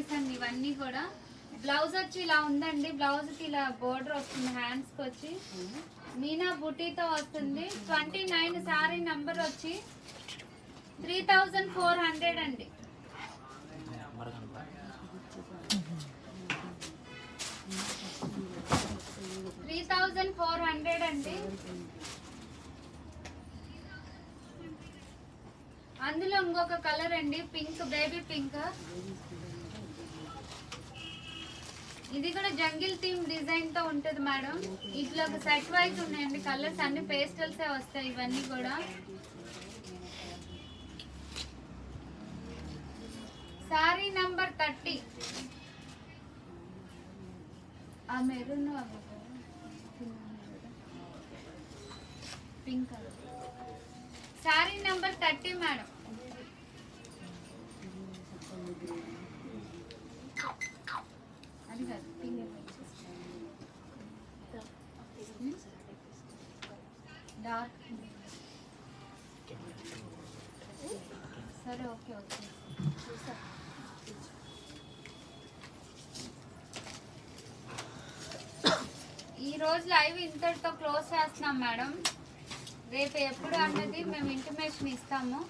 శారీస్ అండి ఇవన్నీ కూడా. బ్లౌజ్ వచ్చి ఇలా ఉందండి, బ్లౌజ్ కి ఇలా బోర్డర్ వస్తుంది, హ్యాండ్స్ కి వచ్చి మీనా బుటీతో వస్తుంది. 29 శారీ నంబర్ వచ్చి 3400 అండి. 3400 అండి. అందులో ఇంకొక కలర్ అండి, పింక్, బేబీ పింక్. ఇది కూడా జంగిల్ థీమ్ డిజైన్ తో ఉంటది మేడం. ఇట్లా ఒక సెట్ వైజ్ ఉన్నాయండి కలర్స్, అన్ని పేస్టల్సే వస్తాయి ఇవన్నీ కూడా. Sorry number 30. ఆ maroon pink colour. Sorry number 30 madam. అది కాదు, పింక్ డార్క్. సరే ఓకే ఓకే. ఈ రోజు లైవ్ ఇంతటితో క్లోజ్ చేస్తున్నాం మేడం. రేపు ఎప్పుడు అన్నది మేము ఇంటిమేషన్ ఇస్తాము.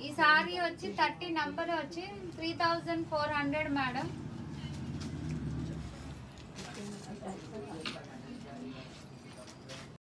ఈ సారీ వచ్చి 30 నంబర్ వచ్చి 3400 మేడం.